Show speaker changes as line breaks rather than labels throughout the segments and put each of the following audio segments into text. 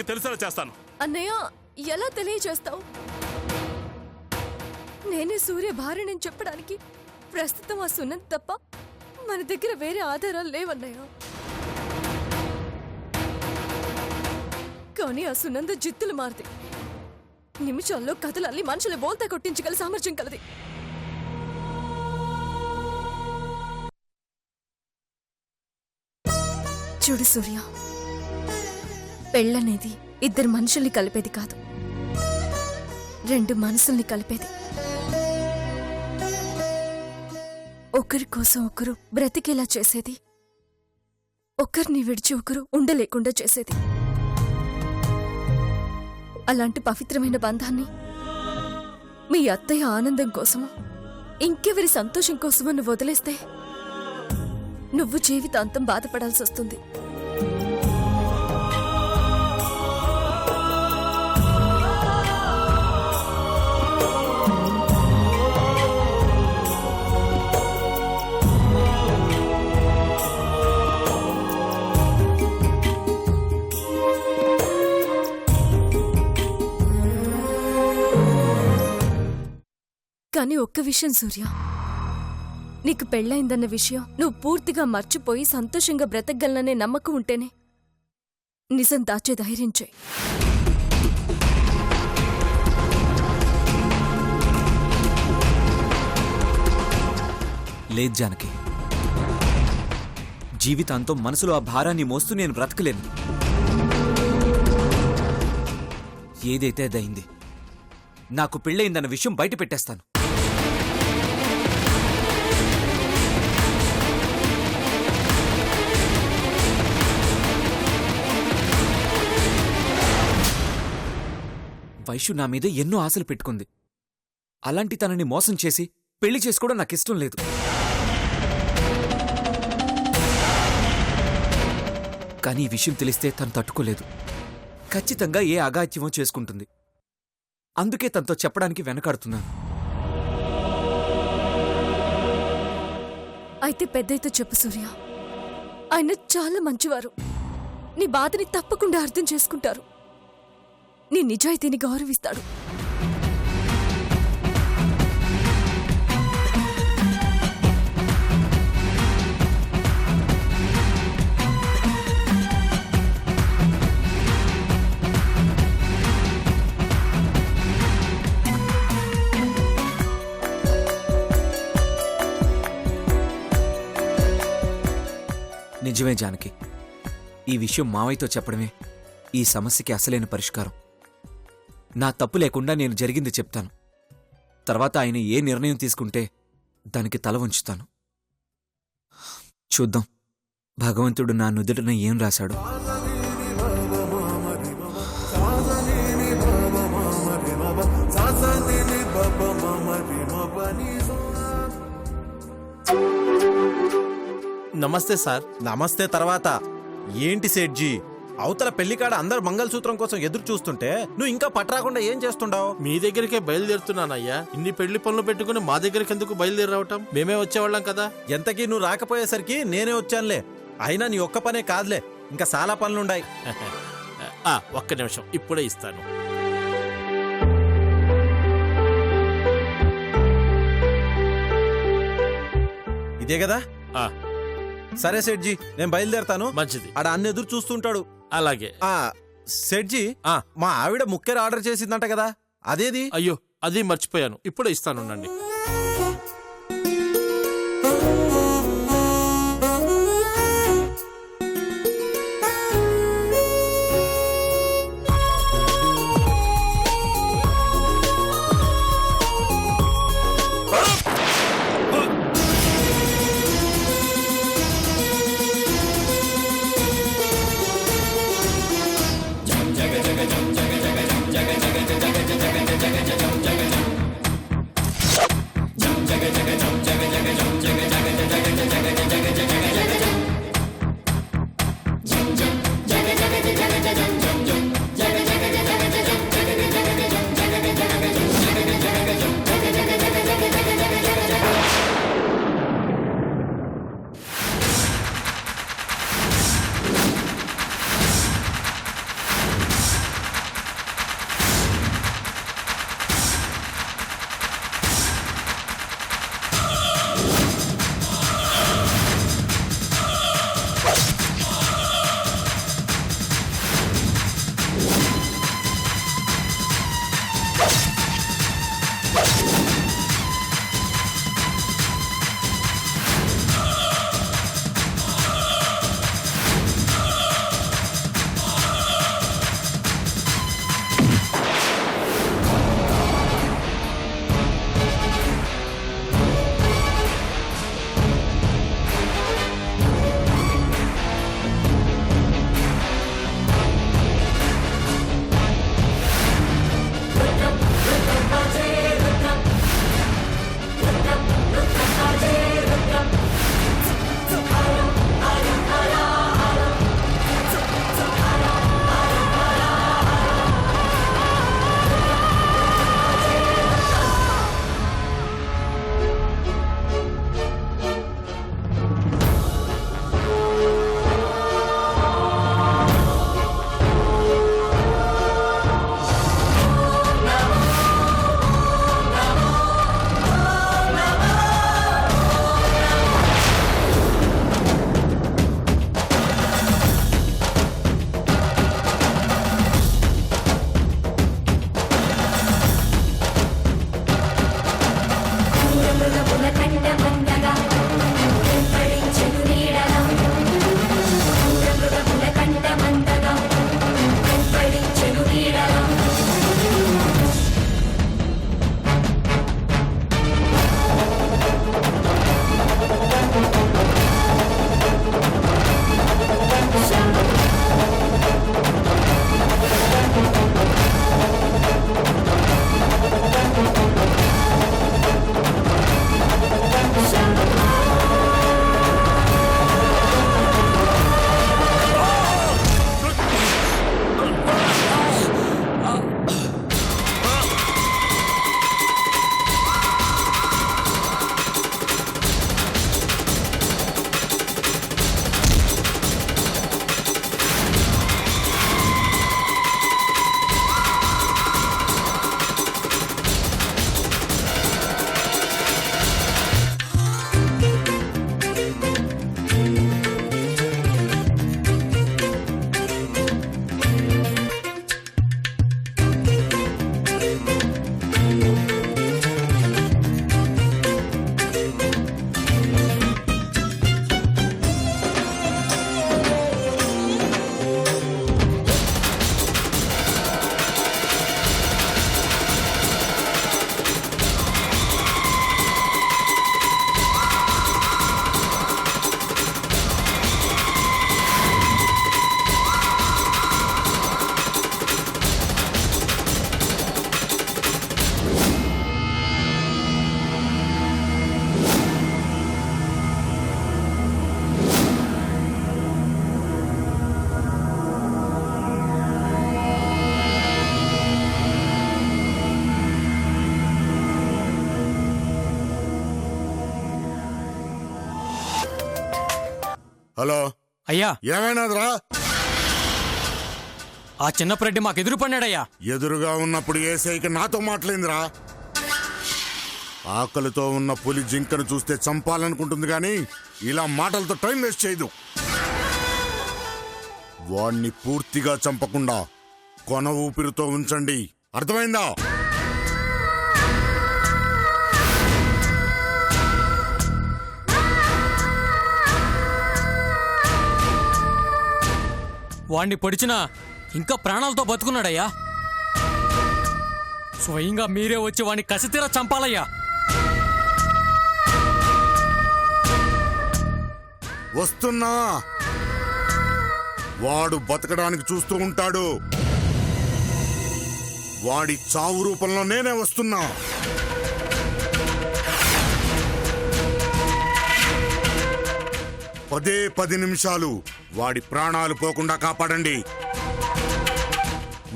తెలిసేలా చేస్తాను.
అన్నయ్య ఎలా తెలియచేస్తావు? నేనే సూర్య భార్యని చెప్పడానికి ప్రస్తుతం ఆ సునంద్ తప్ప మన దగ్గర వేరే ఆధారాలు లేవన్నయ్య. కానీ ఆ సునంద జిత్తులు మారితే నిమిషాల్లో కథలల్లి మనుషుల బోల్తా కొట్టించగల సామర్థ్యం కలది. చూడు సూర్య, పెళ్ళనేది ఇద్దరు మనుషుల్ని కలిపేది కాదు, రెండు మనసుల్ని కలిపేది. ఒకరి కోసం ఒకరు బ్రతికేలా చేసేది, ఒకరిని విడిచి ఒకరు ఉండలేకుండా చేసేది. అలాంటి పవిత్రమైన బంధాన్ని మీ అత్తయ్య ఆనందం కోసమో ఇంకెవరి సంతోషం కోసమో నువ్వు వదిలేస్తే నువ్వు జీవితాంతం బాధపడాల్సి వస్తుంది. కానీ ఒక్క విషయం సూర్య, నీకు పెళ్ళైందన్న విషయం నువ్వు పూర్తిగా మర్చిపోయి సంతోషంగా బ్రతకగలననే నమ్మకం ఉంటేనే నిజం దాచే ధైర్యం చేయి.
లేదు జానకి, జీవితాంతం మనసులో ఆ భారాన్ని మోస్తూ నేను బ్రతకలేను. ఏదైతే అదయింది. నాకు పెళ్ళయిందన్న విషయం బయట పెట్టేస్తాను. వైషు నా మీద ఎన్నో ఆశలు పెట్టుకుంది. అలాంటి తనని మోసం చేసి పెళ్లి చేసుకోవడం నాకిష్టం లేదు. కానీ ఈ విషయం తెలిస్తే తను తట్టుకోలేదు. ఖచ్చితంగా ఏ అఘాయిత్యమో చేసుకుంటుంది. అందుకే తనతో చెప్పడానికి వెనకాడుతున్నాను.
అయితే పెద్దయితే చెప్పు సూర్య, ఆయన చాలా మంచివారు. నీ బాధని తప్పకుండా అర్థం చేసుకుంటారు. నీ నిజాయితీని గౌరవిస్తాడు.
నిజమే జానకి, ఈ విషయం మావయ్యతో చెప్పడమే ఈ సమస్యకి అసలైన పరిష్కారం. నా తప్పు లేకుండా నేను జరిగింది చెప్తాను. తర్వాత ఆయన ఏ నిర్ణయం తీసుకుంటే దానికి తల వంచుతాను. చూద్దాం భగవంతుడు నా నుదుటిన ఏం రాశాడు.
నమస్తే సార్.
నమస్తే తర్వాత ఏంటి సేట్జీ, అవతల పెళ్లికాడ అందరు మంగళసూత్రం కోసం ఎదురు చూస్తుంటే నువ్వు ఇంకా పట్టరాకుండా ఏం చేస్తుండావు?
మీ దగ్గరికే బయలుదేరుతున్నానయ్యా. ఇన్ని పెళ్లి పనులు పెట్టుకుని మా దగ్గరికి ఎందుకు బయలుదేరి రావటం? మేమే వచ్చేవాళ్ళం కదా.
ఎంతకీ నువ్వు రాకపోయేసరికి నేనే వచ్చానులే. అయినా నీ ఒక్క పనే కాదులే, ఇంకా చాలా పనులుండాయి.
ఒక్క నిమిషం, ఇప్పుడే ఇస్తాను.
ఇదే కదా? సరే సెట్జీ, నేను బయలుదేరతాను.
మంచిది.
ఆడ అన్ని ఎదురు చూస్తుంటాడు.
అలాగే.
సెట్జీ, మా ఆవిడ ముక్కెర ఆర్డర్ చేసిందంట కదా, అదేది?
అయ్యో, అది మర్చిపోయాను. ఇప్పుడే ఇస్తానుండండి.
హలో
అయ్యా
ఏమైనాదిరా?
ఆ చిన్నపరెడ్డి మాకు ఎదురు పన్నాడయ్యా.
ఎదురుగా ఉన్నప్పుడు ఏసైకి నాతో మాట్లాడిందిరా. ఆకలితో ఉన్న పులి జింకను చూస్తే చంపాలనుకుంటుంది గాని ఇలా మాటలతో టైం వేస్ట్ చేయదు. వాణ్ణి పూర్తిగా చంపకుండా కొన ఊపిరితో ఉంచండి, అర్థమైందా?
వాణ్ణి పొడిచినా ఇంకా ప్రాణాలతో బతుకున్నాడయ్యా. స్వయంగా మీరే వచ్చి వాణ్ణి కసితీరా చంపాలయ్యా.
వస్తున్నా. వాడు బతకడానికి చూస్తూ ఉంటాడు. వాడి చావు రూపంలో నేనే వస్తున్నా. పదే 10 నిమిషాలు వాడి ప్రాణాలు పోకుండా కాపాడండి.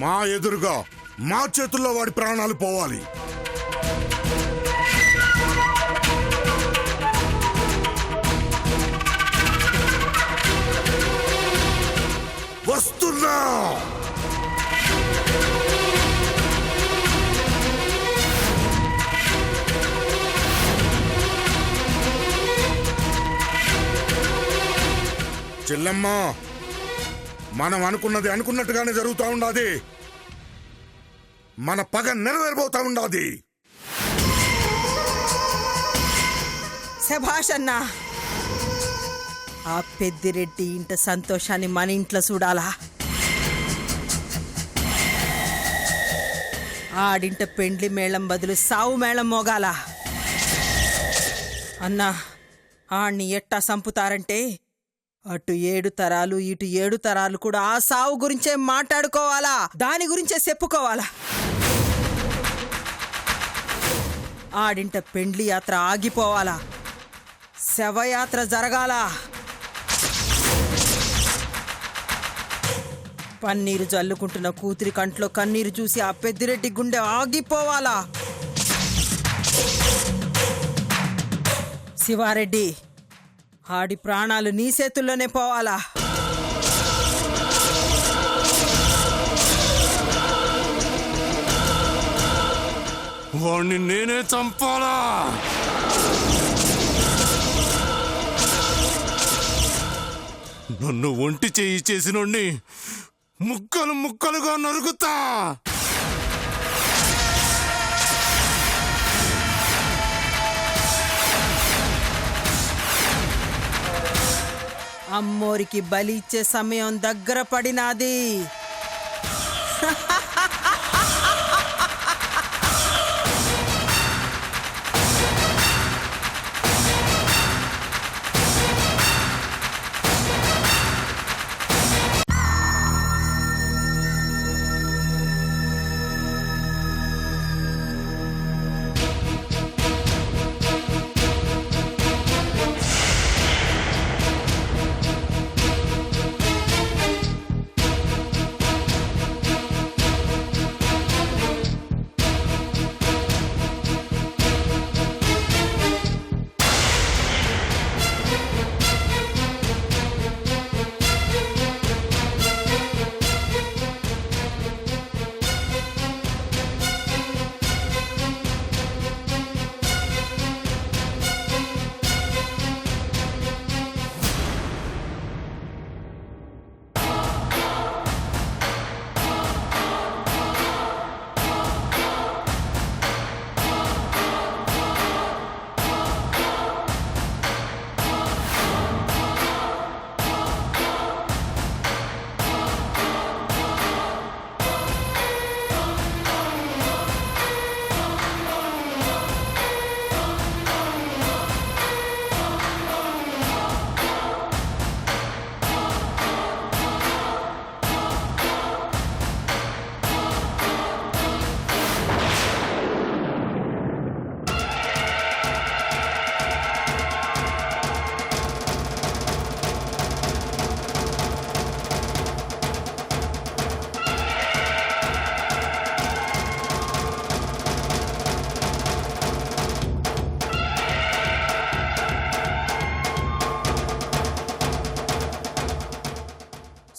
మా ఎదురుగా మా చేతుల్లో వాడి ప్రాణాలు పోవాలి. వస్తున్నా. చెల్లమ్మ, మనం అనుకున్నది అనుకున్నట్టుగానే జరుగుతూ ఉండాది. మన పగ నెరవేరబోతా ఉండాది.
శభాష్ అన్నా. ఆ పెద్దిరెడ్డి ఇంట సంతోషాన్ని మన ఇంట్లో చూడాలా? ఆడింట పెండ్లి మేళం బదులు సావు మేళం మోగాల. అన్నా, ఆణ్ణి ఎట్టా సంపుతారంటే అటు 7 తరాలు ఇటు 7 తరాలు కూడా ఆ సావు గురించే మాట్లాడుకోవాలా, దాని గురించే చెప్పుకోవాలా. ఆడింట పెండ్లి యాత్ర ఆగిపోవాలా, శవయాత్ర జరగాల. పన్నీరు జల్లుకుంటున్న కూతురి కంట్లో కన్నీరు చూసి ఆ పెద్దిరెడ్డి గుండె ఆగిపోవాలా. శివారెడ్డి, ఆడి ప్రాణాలు నీ చేతుల్లోనే పోవాలా.
వాణ్ణి నేనే చంపాలా. నన్ను ఒంటి చేయి చేసినోడ్ని ముక్కలు ముక్కలుగా నరుకుతా.
అమ్మోరికి బలి ఇచ్చే సమయం దగ్గర పడినాది.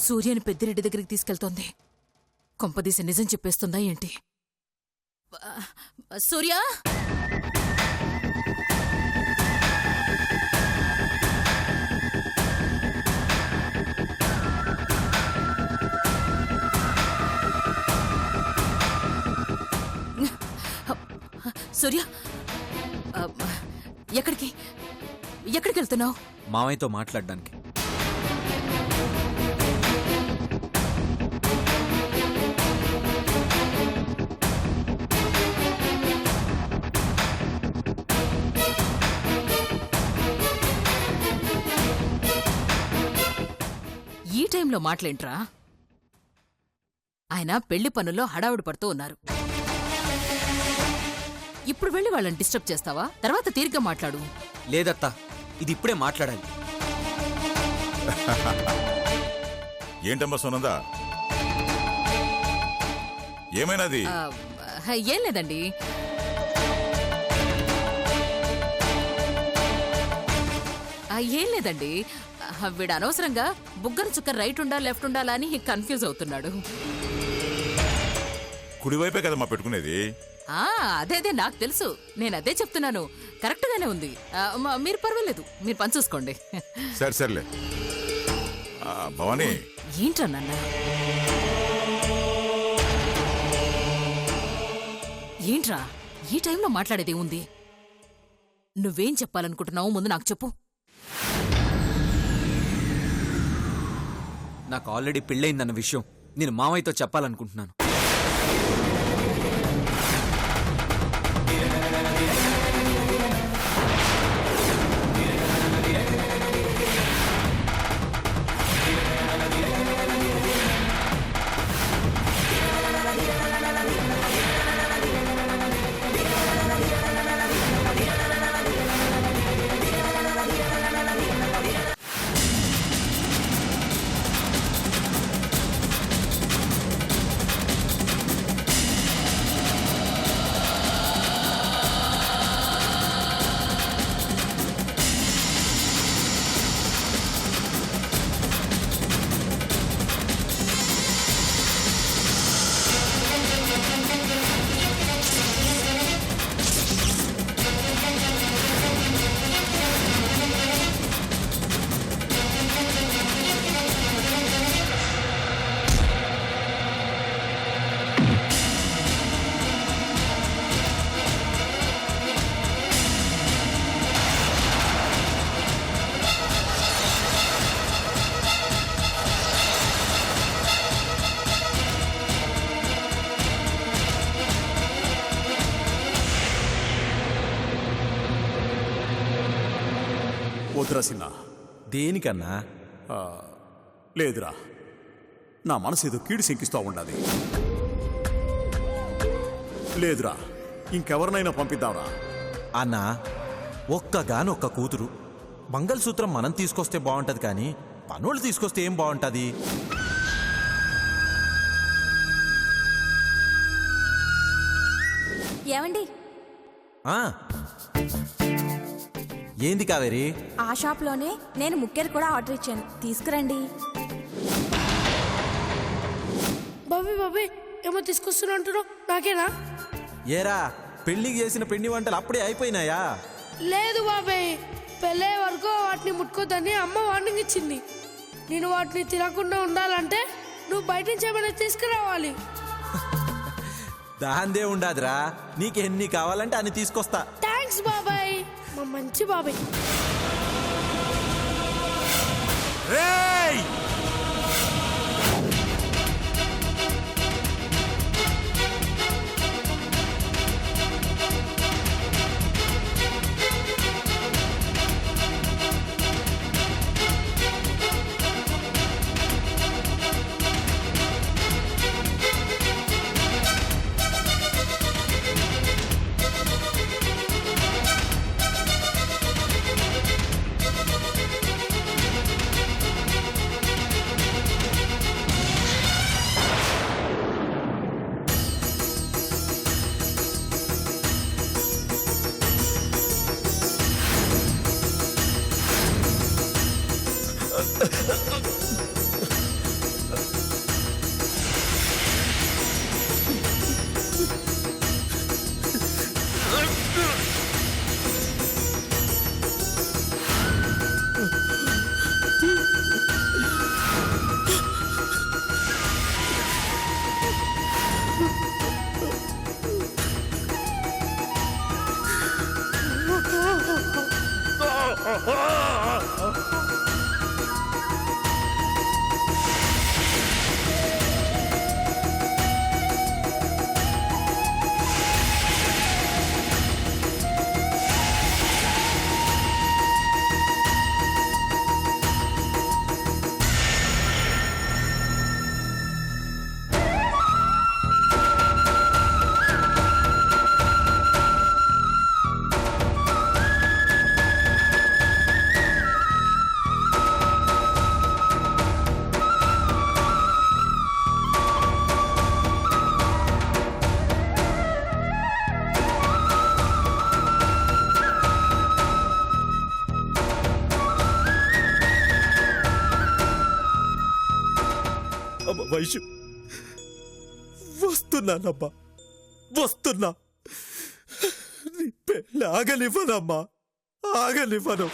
సూర్యని పెద్దిరెడ్డి దగ్గరికి తీసుకెళ్తోంది. కొంపదీసి నిజం చెప్పేస్తుందా ఏంటి? సూర్య, సూర్య, ఎక్కడికి ఎక్కడికి వెళ్తున్నావు?
మావయ్యతో మాట్లాడడానికి.
ఈ టైంలో మాటలేంట్రా? ఆయన పెళ్లి పనుల్లో హడావుడి పడుతూ ఉన్నారు. ఇప్పుడు వెళ్ళి వాళ్ళని డిస్టర్బ్ చేస్తావా? తర్వాత తీరిగ్గా మాట్లాడు.
లేదత్తా, ఇది ఇప్పుడే మాట్లాడాలి.
ఏంటమ్మా సునంద, ఏమైనాది?
ఏం లేదండి. ఏం లేదండి, వీడు అనవసరంగా బుగ్గన చుక్క రైట్ ఉండా లెఫ్ట్ ఉండాలా అని కన్ఫ్యూజ్ అవుతున్నాడు.
కుడివైపే కదమ్మా పెట్టుకునేది.
అదే నాకు తెలుసు. నేను అదే చెప్తున్నాను. కరెక్ట్ గానే ఉంది. మీరు పర్వాలేదు, మీరు పని చూసుకోండి.
సర్లే. భవానీ,
ఏంట్రా నాన్న? ఏంట్రా ఈ టైంలో మాట్లాడేది ఉంది? నువ్వేం చెప్పాలనుకుంటున్నావు ముందు నాకు చెప్పు.
నాకు ఆల్రెడీ పెళ్ళయిందన్న విషయం నేను మావయ్యతో చెప్పాలనుకుంటున్నాను.
వద్దురా సిన్నా.
దేనికన్నా?
లేదురా, నా మనసు ఏదో కీడు శంకిస్తూ ఉండాలి. లేదురా, ఇంకెవరినైనా పంపిద్దాంరా.
అన్నా, ఒక్కగానొక్క కూతురు. మంగళసూత్రం మనం తీసుకొస్తే బాగుంటది కానీ పనులు తీసుకొస్తే ఏం బాగుంటది?
ఏమండి?
ఏంది కావేరి?
ఆ షాప్లోనే నేను ముక్కెరు కూడా ఆర్డర్ ఇచ్చాను, తీసుకురండి.
బాబీ ఏమో తీసుకొస్తున్నా అంటున్నావు, నాకేనా?
ఏరా, పెళ్లికి చేసిన పిండి వంటలు అప్పుడే అయిపోయినాయా?
లేదు బాబాయ్, పెళ్ళే వరకు వాటిని ముట్టుకోద్దని అమ్మ వార్నింగ్ ఇచ్చింది. నేను వాటిని తినకుండా ఉండాలంటే నువ్వు బయట నుంచి ఏమైనా తీసుకురావాలి.
దాందే ఉండాదిరా, నీకు ఎన్ని కావాలంటే అన్ని తీసుకొస్తా.
థ్యాంక్స్ బాబాయ్, మా మంచి బాబాయ్.
అమ్మ వైషు, వస్తున్నానమ్మా, వస్తున్నా. నీ పెళ్ళి ఆగనివ్వనమ్మా, ఆగనివ్వను.